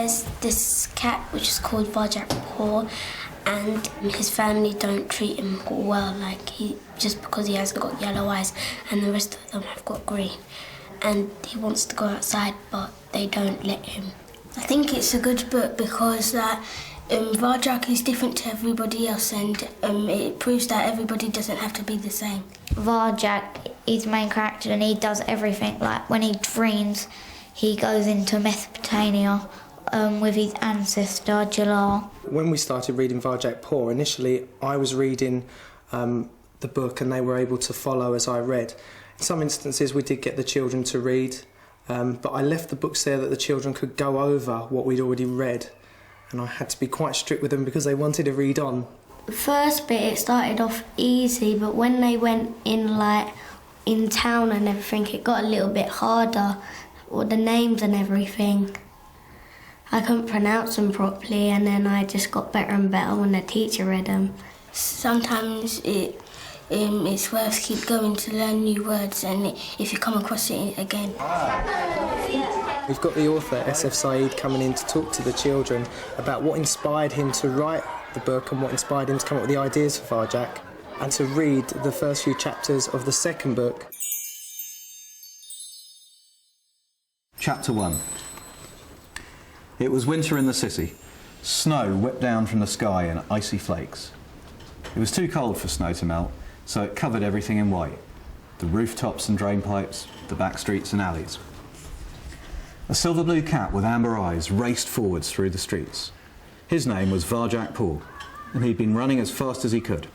there's this cat which is called Varjak, and his family don't treat him well, like just because he hasn't got yellow eyes and the rest of them have got green. And he wants to go outside, but they don't let him. I think it's a good book because Varjak is different to everybody else, and it proves that everybody doesn't have to be the same. Varjak is the main character and he does everything. Like when he dreams, he goes into Mesopotamia with his ancestor Jalal. When we started reading Varjak Poor, initially I was reading the book and they were able to follow as I read. In some instances we did get the children to read, but I left the books there that the children could go over what we'd already read, and I had to be quite strict with them because they wanted to read on. The first bit it started off easy, but when they went in town and everything, it got a little bit harder, with the names and everything. I couldn't pronounce them properly, and then I just got better and better when the teacher read them. Sometimes it's worth keep going to learn new words, and if you come across it again. We've got the author SF Saeed coming in to talk to the children about what inspired him to write the book and what inspired him to come up with the ideas for Varjak, and to read the first few chapters of the second book. Chapter 1. It was winter in the city. Snow whipped down from the sky in icy flakes. It was too cold for snow to melt, so it covered everything in white. The rooftops and drain pipes, the back streets and alleys. A silver blue cat with amber eyes raced forwards through the streets. His name was Varjak Poor, and he'd been running as fast as he could.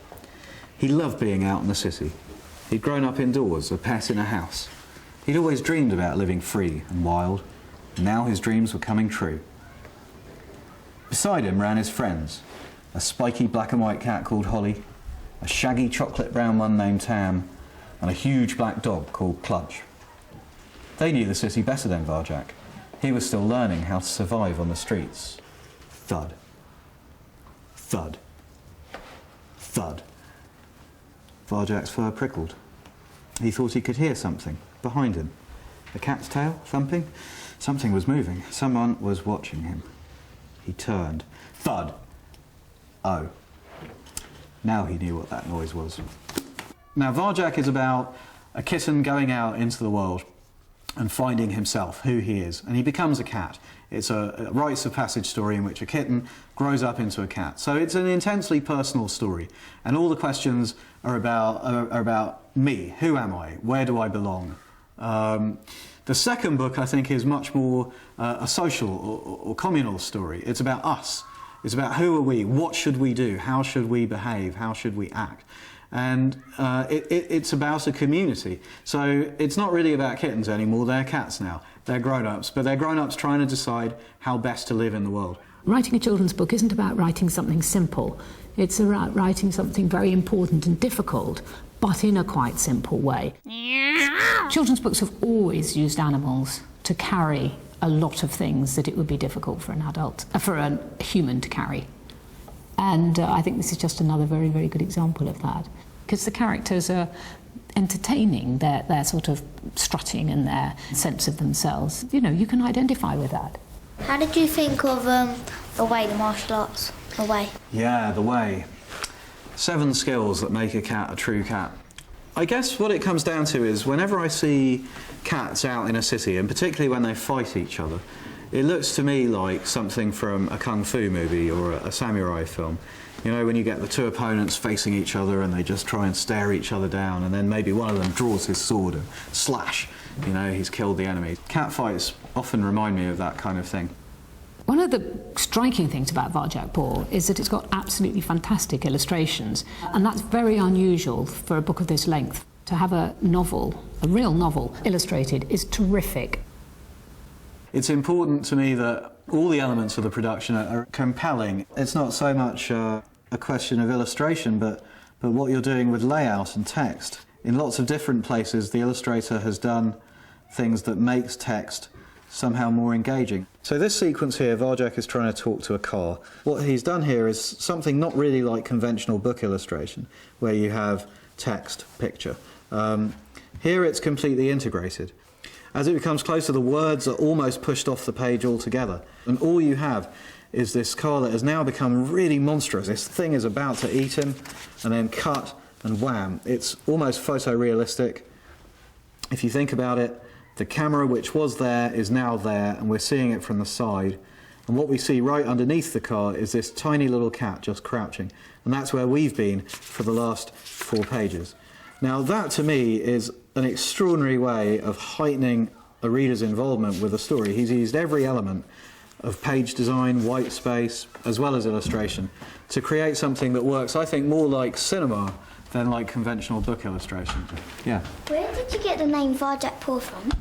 He loved being out in the city. He'd grown up indoors, a pet in a house. He'd always dreamed about living free and wild, and now his dreams were coming true. Beside him ran his friends, a spiky black and white cat called Holly, a shaggy chocolate brown one named Tam, and a huge black dog called Clutch. They knew the city better than Varjak. He was still learning how to survive on the streets. Thud. Thud. Thud. Varjak's fur prickled. He thought he could hear something behind him. A cat's tail thumping? Something was moving. Someone was watching him. He turned. Thud. Oh. Now he knew what that noise was. Now Varjak is about a kitten going out into the world and finding himself, who he is, and he becomes a cat. It's a rites of passage story in which a kitten grows up into a cat. So it's an intensely personal story, and all the questions are about me. Who am I? Where do I belong? The second book, I think, is much more a social or communal story. It's about us. It's about who are we? What should we do? How should we behave? How should we act? And it's about a community. So it's not really about kittens anymore. They're cats now. They're grown-ups, but they're grown-ups trying to decide how best to live in the world. Writing a children's book isn't about writing something simple. It's about writing something very important and difficult, but in a quite simple way. Children's books have always used animals to carry a lot of things that it would be difficult for for a human to carry. And I think this is just another very, very good example of that. Because the characters are entertaining, their sort of strutting and their sense of themselves. You know, you can identify with that. How did you think of the way, the martial arts? The way? Yeah, the way. 7 skills that make a cat a true cat. I guess what it comes down to is whenever I see cats out in a city, and particularly when they fight each other, it looks to me like something from a kung fu movie or a samurai film. You know, when you get the 2 opponents facing each other and they just try and stare each other down, and then maybe one of them draws his sword and slash, you know, he's killed the enemy. Cat fights often remind me of that kind of thing. One of the striking things about Varjak Poor is that it's got absolutely fantastic illustrations, and that's very unusual for a book of this length. To have a novel, a real novel, illustrated is terrific. It's important to me that all the elements of the production are compelling. It's not so much a question of illustration, but what you're doing with layout and text. In lots of different places, the illustrator has done things that makes text somehow more engaging. So this sequence here, Varjak is trying to talk to a car. What he's done here is something not really like conventional book illustration, where you have text, picture. Here it's completely integrated. As it becomes closer, the words are almost pushed off the page altogether. And all you have is this car that has now become really monstrous. This thing is about to eat him, and then cut, and wham. It's almost photorealistic. If you think about it, the camera which was there is now there, and we're seeing it from the side. And what we see right underneath the car is this tiny little cat just crouching. And that's where we've been for the last 4 pages. Now that to me is an extraordinary way of heightening a reader's involvement with the story. He's used every element of page design, white space, as well as illustration, to create something that works, I think, more like cinema than like conventional book illustration. Yeah. Where did you get the name Varjak Poor from?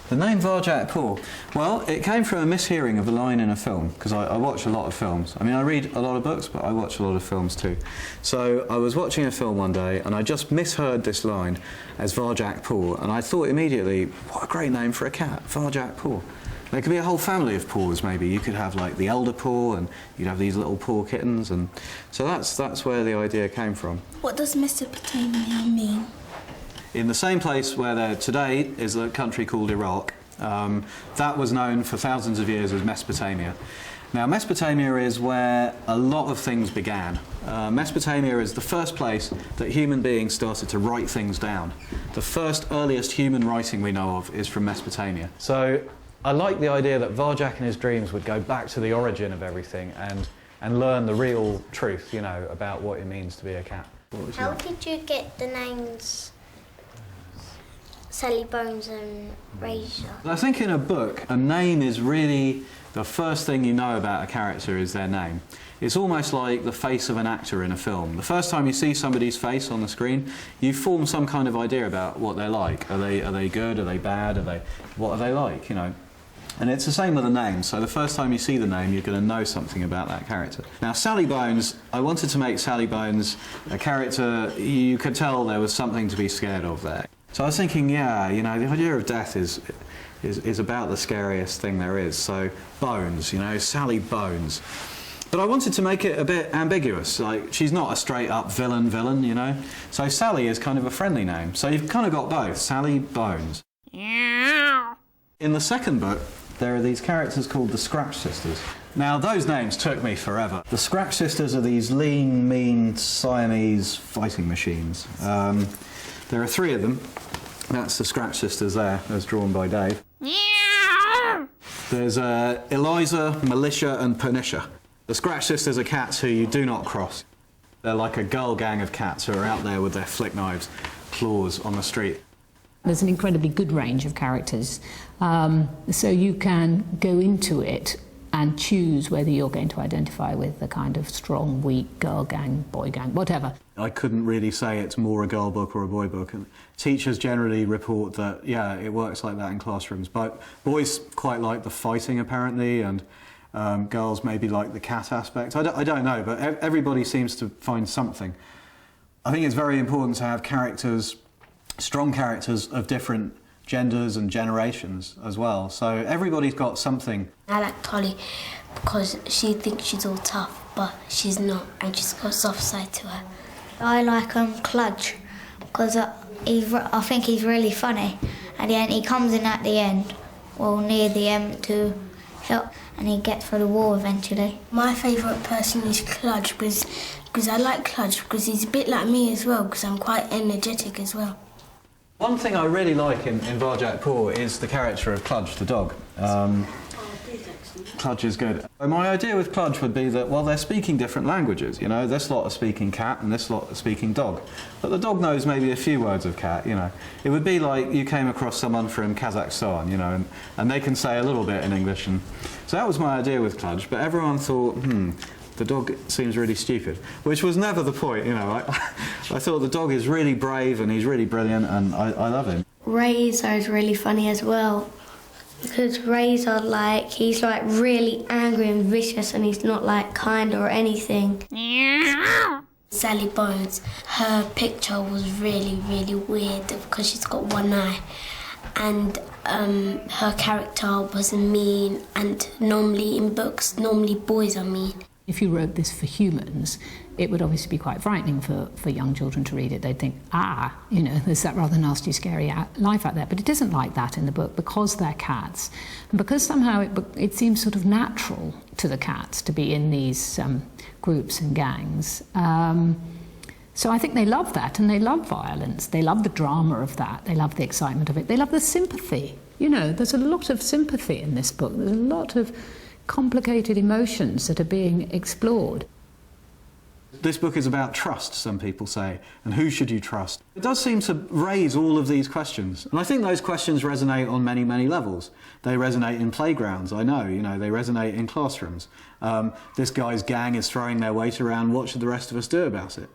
The name Varjak Poor? Well, it came from a mishearing of a line in a film, because I watch a lot of films. I mean, I read a lot of books, but I watch a lot of films too. So I was watching a film one day, and I just misheard this line as Varjak Poor, and I thought immediately, what a great name for a cat, Varjak Poor. There could be a whole family of paws, maybe. You could have like the elder paw, and you'd have these little paw kittens, and so that's where the idea came from. What does Mesopotamia mean? In the same place where there today is a country called Iraq, that was known for thousands of years as Mesopotamia. Now, Mesopotamia is where a lot of things began. Mesopotamia is the first place that human beings started to write things down. The first earliest human writing we know of is from Mesopotamia. So I like the idea that Varjak in his dreams would go back to the origin of everything and learn the real truth, you know, about what it means to be a cat. How did you get the names Sally Bones and Razor? I think in a book, a name is really the first thing you know about a character is their name. It's almost like the face of an actor in a film. The first time you see somebody's face on the screen, you form some kind of idea about what they're like. Are they good? Are they bad? What are they like? You know. And it's the same with a name, so the first time you see the name, you're going to know something about that character. Now, Sally Bones, I wanted to make Sally Bones a character you could tell there was something to be scared of there. So I was thinking, yeah, you know, the idea of death is about the scariest thing there is. So Bones, you know, Sally Bones. But I wanted to make it a bit ambiguous, like she's not a straight-up villain, you know. So Sally is kind of a friendly name. So you've kind of got both, Sally Bones. In the second book, there are these characters called the Scratch Sisters. Now, those names took me forever. The Scratch Sisters are these lean, mean Siamese fighting machines. There are 3 of them. That's the Scratch Sisters there, as drawn by Dave. There's Eliza, Militia and Pernicia. The Scratch Sisters are cats who you do not cross. They're like a girl gang of cats who are out there with their flick knives, claws on the street. There's an incredibly good range of characters, so you can go into it and choose whether you're going to identify with the kind of strong, weak girl gang, boy gang, whatever. I couldn't really say it's more a girl book or a boy book. And teachers generally report that, yeah, it works like that in classrooms. But boys quite like the fighting, apparently, and girls maybe like the cat aspect. I don't know, but everybody seems to find something. I think it's very important to have characters, strong characters of different genders and generations as well. So everybody's got something. I like Tolly because she thinks she's all tough, but she's not, and she's got a soft side to her. I like Cludge because I think he's really funny. At the end, he comes in at the end, or near the end, to help, and he gets through the wall eventually. My favourite person is Cludge because I like Cludge because he's a bit like me as well, because I'm quite energetic as well. One thing I really like in Varjak Poor is the character of Cludge, the dog. Cludge is good. My idea with Cludge would be that, well, they're speaking different languages, you know. This lot are speaking cat and this lot are speaking dog. But the dog knows maybe a few words of cat, you know. It would be like you came across someone from Kazakhstan, you know, and they can say a little bit in English. And so that was my idea with Cludge, but everyone thought, the dog seems really stupid, which was never the point, you know. I thought the dog is really brave and he's really brilliant and I love him. Razor is really funny as well, because Razor, he's really angry and vicious, and he's not kind or anything. Sally Bones, her picture was really, really weird because she's got one eye, and her character was mean, and normally in books, boys are mean. If you wrote this for humans, it would obviously be quite frightening for young children to read it. They'd think, you know, there's that rather nasty, scary life out there. But it isn't like that in the book because they're cats. And because somehow it seems sort of natural to the cats to be in these groups and gangs. So I think they love that, and they love violence. They love the drama of that. They love the excitement of it. They love the sympathy. You know, there's a lot of sympathy in this book. There's a lot of complicated emotions that are being explored. This book is about trust, some people say, and who should you trust? It does seem to raise all of these questions, and I think those questions resonate on many, many levels. They resonate in playgrounds, I know, you know, they resonate in classrooms. This guy's gang is throwing their weight around, what should the rest of us do about it?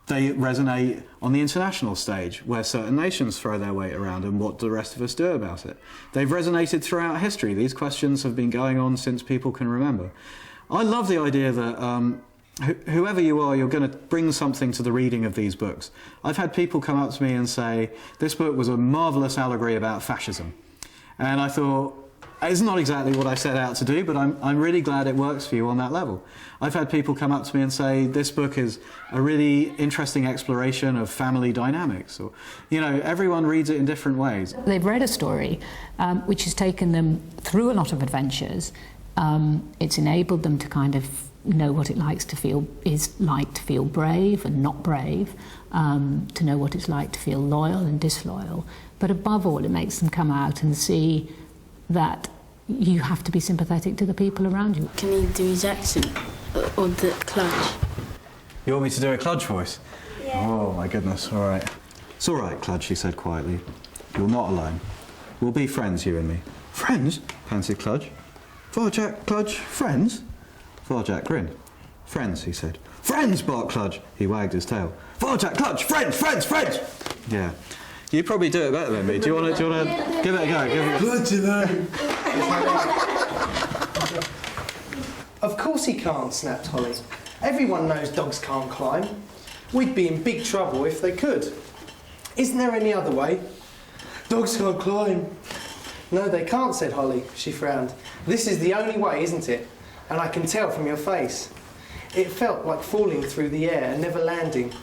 They resonate on the international stage, where certain nations throw their weight around, and what do the rest of us do about it? They've resonated throughout history. These questions have been going on since people can remember. I love the idea that whoever you are, you're going to bring something to the reading of these books. I've had people come up to me and say, this book was a marvellous allegory about fascism. And I thought, it's not exactly what I set out to do, but I'm really glad it works for you on that level. I've had people come up to me and say, this book is a really interesting exploration of family dynamics. Or, you know, everyone reads it in different ways. They've read a story which has taken them through a lot of adventures. It's enabled them to kind of know what it is like to feel brave and not brave, to know what it's like to feel loyal and disloyal. But above all, it makes them come out and see that you have to be sympathetic to the people around you. Can he do his accent or the Cludge? You want me to do a Cludge voice? Yeah. Oh my goodness, all right. It's all right, Cludge, she said quietly. You're not alone. We'll be friends, you and me. Friends? Panted Cludge. Varjak, Cludge, friends? Varjak grinned. Friends, he said. Friends, barked Cludge. He wagged his tail. Varjak, Cludge, friends, friends, friends! Yeah. You probably do it better than me. Do you want to give it a go? Cludge, you know. Of course he can't, snapped Holly. Everyone knows dogs can't climb. We'd be in big trouble if they could. Isn't there any other way? Dogs can't climb. No, they can't, said Holly. She frowned. This is the only way, isn't it? And I can tell from your face. It felt like falling through the air and never landing.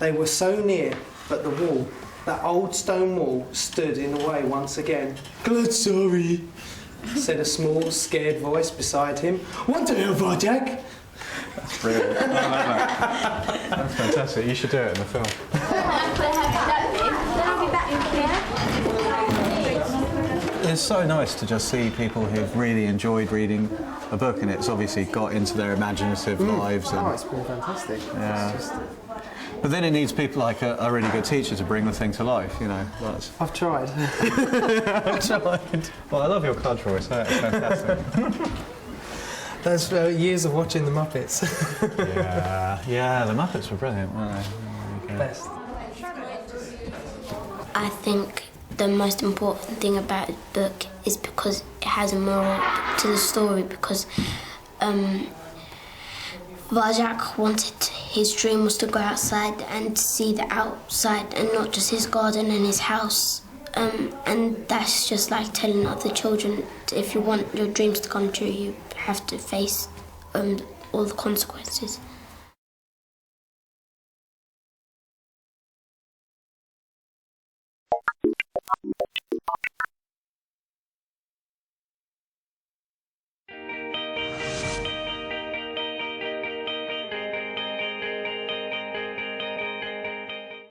They were so near, but the wall, that old stone wall, stood in the way once again. Glad sorry, said a small, scared voice beside him. What the hell, Varjak? That's brilliant. I love that. That's fantastic. You should do it in the film. It's so nice to just see people who've really enjoyed reading a book, and it's obviously got into their imaginative lives. And, it's been fantastic. Yeah. But then it needs people like a really good teacher to bring the thing to life, you know. I've tried. I've tried. Well, I love your Cludge voice. That's fantastic. That's years of watching the Muppets. yeah, the Muppets were brilliant, weren't they? Best. I think the most important thing about the book is because it has a moral to the story, because Varjak wanted, his dream was to go outside and see the outside and not just his garden and his house. And that's just like telling other children, if you want your dreams to come true, you have to face all the consequences.